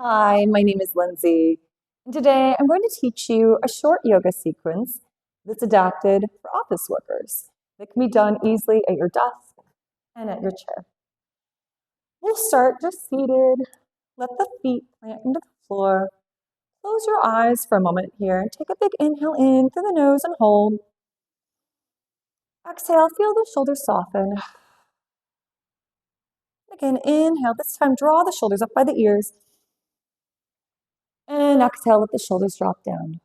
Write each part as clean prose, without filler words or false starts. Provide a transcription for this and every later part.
Hi, my name is Lindsay, and today I'm going to teach you a short yoga sequence that's adapted for office workers that can be done easily at your desk and at your chair. We'll start just seated, let the feet plant into the floor, close your eyes for a moment here, and take a big inhale in through the nose and hold. Exhale, feel the shoulders soften. Again, inhale, this time draw the shoulders up by the ears, and exhale, let the shoulders drop down.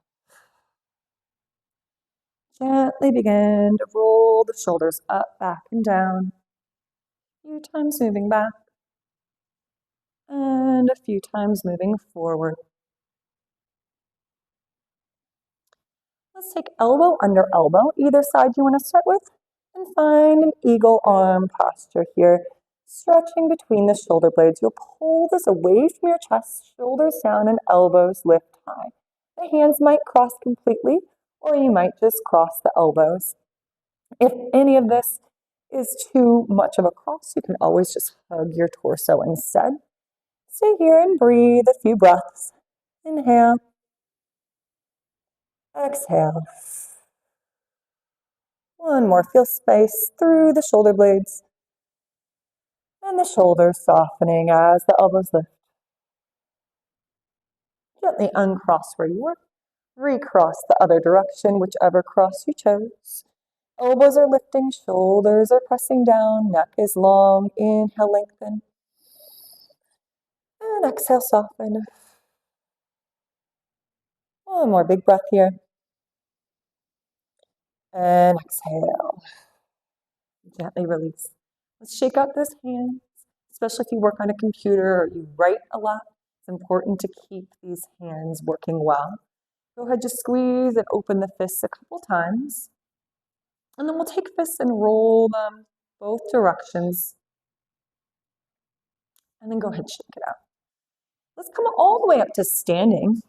Gently begin to roll the shoulders up, back, and down. A few times moving back, and a few times moving forward. Let's take elbow under elbow, either side you want to start with, and find an eagle arm posture here. Stretching between the shoulder blades. You'll pull this away from your chest, shoulders down, and elbows lift high. The hands might cross completely, or you might just cross the elbows. If any of this is too much of a cross, you can always just hug your torso instead. Stay here and breathe a few breaths. Inhale. Exhale. One more. Feel space through the shoulder blades. And the shoulders softening as the elbows lift. Gently uncross where you were. Recross the other direction, whichever cross you chose. Elbows are lifting, shoulders are pressing down, neck is long. Inhale, lengthen. And exhale, soften. One more big breath here. And exhale. Gently release. Let's shake out those hands, especially if you work on a computer or you write a lot. It's important to keep these hands working well. Go ahead, just squeeze and open the fists a couple times. And then we'll take fists and roll them both directions. And then go ahead and shake it out. Let's come all the way up to standing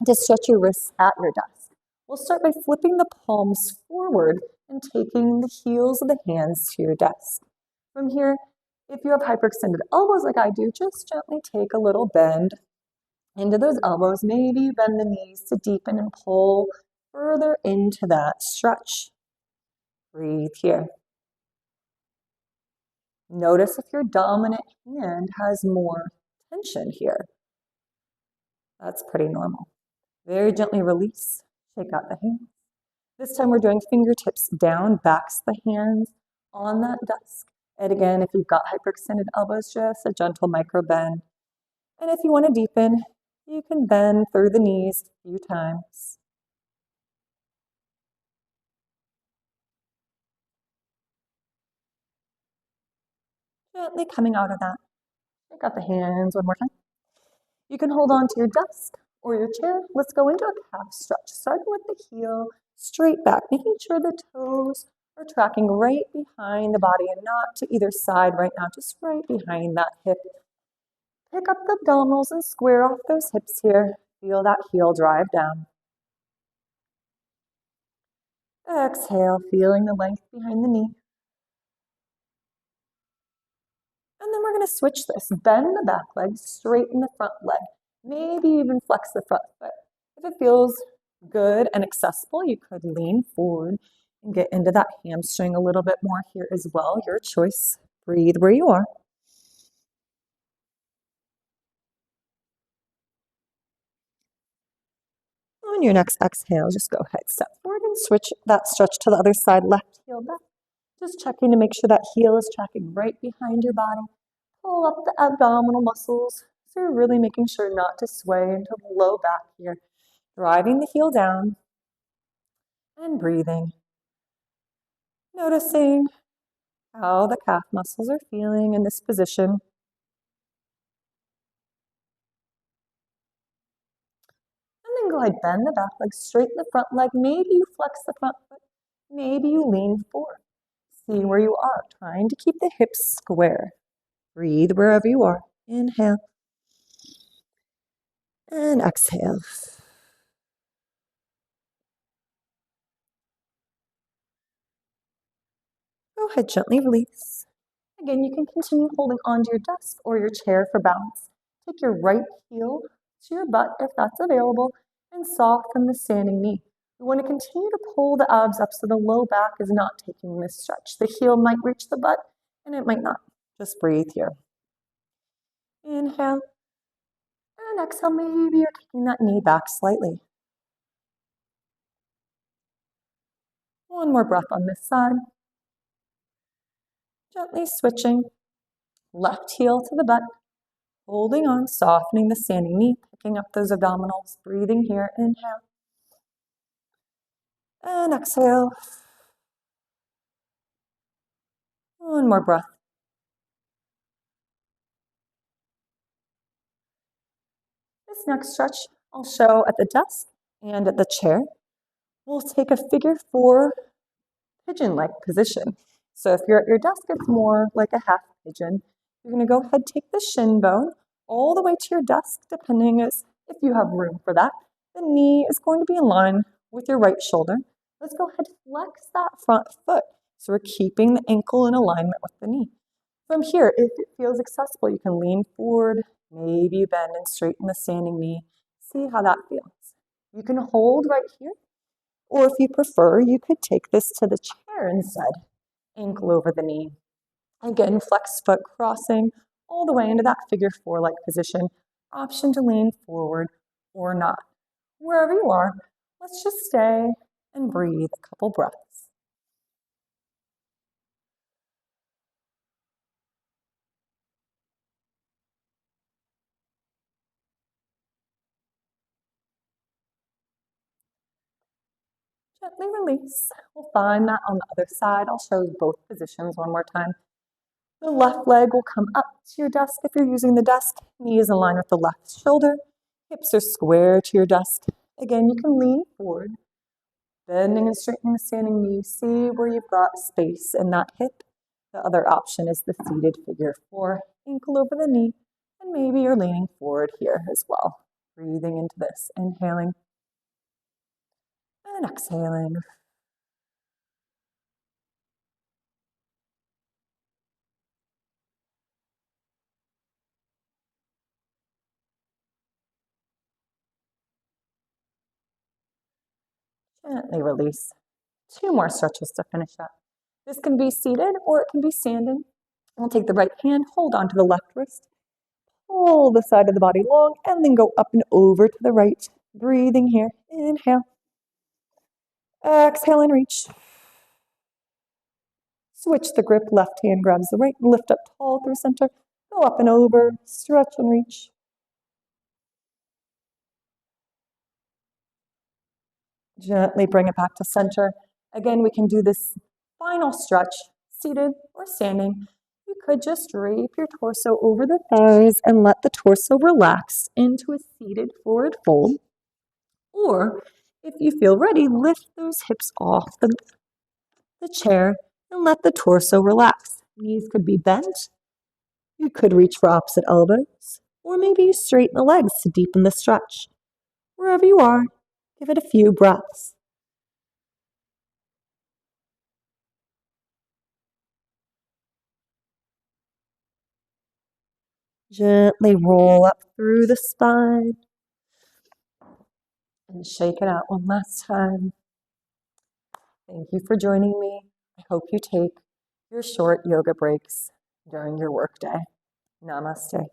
to stretch your wrists at your desk. We'll start by flipping the palms forward and taking the heels of the hands to your desk. From here, if you have hyperextended elbows like I do, just gently take a little bend into those elbows. Maybe you bend the knees to deepen and pull further into that stretch. Breathe here. Notice if your dominant hand has more tension here. That's pretty normal. Very gently release, shake out the hands. This time we're doing fingertips down, backs the hands on that desk. And again, if you've got hyperextended elbows, just a gentle micro bend. And if you want to deepen, you can bend through the knees a few times. Gently coming out of that. Shake out the hands one more time. You can hold on to your desk or your chair. Let's go into a calf stretch, starting with the heel straight back, making sure the toes are tracking right behind the body and not to either side right now, just right behind that hip. Pick up the abdominals and square off those hips here. Feel that heel drive down. Exhale, feeling the length behind the knee. And then we're going to switch this. Bend the back leg, straighten the front leg. Maybe even flex the front foot. If it feels good and accessible, you could lean forward and get into that hamstring a little bit more here as well. Your choice. Breathe where you are. On your next exhale, just go ahead, step forward and switch that stretch to the other side, left heel back. Just checking to make sure that heel is tracking right behind your body. Pull up the abdominal muscles. So you're really making sure not to sway into the low back here. Driving the heel down and breathing. Noticing how the calf muscles are feeling in this position. And then go ahead, bend the back leg, straighten the front leg. Maybe you flex the front foot. Maybe you lean forward. See where you are, trying to keep the hips square. Breathe wherever you are. Inhale and exhale. Go ahead, gently release. Again, you can continue holding onto your desk or your chair for balance. Take your right heel to your butt if that's available and soften the standing knee. We want to continue to pull the abs up so the low back is not taking this stretch. The heel might reach the butt and it might not. Just breathe here. Inhale and exhale. Maybe you're taking that knee back slightly. One more breath on this side. Gently switching. Left heel to the butt. Holding on, softening the standing knee, picking up those abdominals. Breathing here. Inhale. And exhale. One more breath. This next stretch I'll show at the desk and at the chair. We'll take a figure 4 pigeon-like position. So if you're at your desk, it's more like a half pigeon. You're going to go ahead, take the shin bone all the way to your desk, depending as if you have room for that. The knee is going to be in line with your right shoulder. Let's go ahead, flex that front foot. So we're keeping the ankle in alignment with the knee. From here, if it feels accessible, you can lean forward, maybe bend and straighten the standing knee. See how that feels. You can hold right here, or if you prefer, you could take this to the chair instead. Ankle over the knee. Again, flex foot crossing all the way into that figure 4-like position. Option to lean forward or not. Wherever you are, let's just stay and breathe a couple breaths. Gently release. We'll find that on the other side. I'll show you both positions one more time. The left leg will come up to your desk if you're using the desk. Knee is in line with the left shoulder. Hips are square to your desk. Again, you can lean forward, bending and straightening the standing knee. See where you've got space in that hip. The other option is the seated figure 4, ankle over the knee, and maybe you're leaning forward here as well. Breathing into this, inhaling and exhaling. Gently release. 2 more stretches to finish up. This can be seated or it can be standing. We'll take the right hand, hold on to the left wrist, pull the side of the body long, and then go up and over to the right. Breathing here. Inhale. Exhale and reach. Switch the grip. Left hand grabs the right. Lift up tall through center. Go up and over. Stretch and reach. Gently bring it back to center. Again, we can do this final stretch seated or standing. You could just drape your torso over the thighs and let the torso relax into a seated forward fold. Or if you feel ready, lift those hips off the chair and let the torso relax. Knees could be bent. You could reach for opposite elbows, or maybe you straighten the legs to deepen the stretch. Wherever you are, give it a few breaths. Gently roll up through the spine and shake it out one last time. Thank you for joining me. I hope you take your short yoga breaks during your workday. Namaste.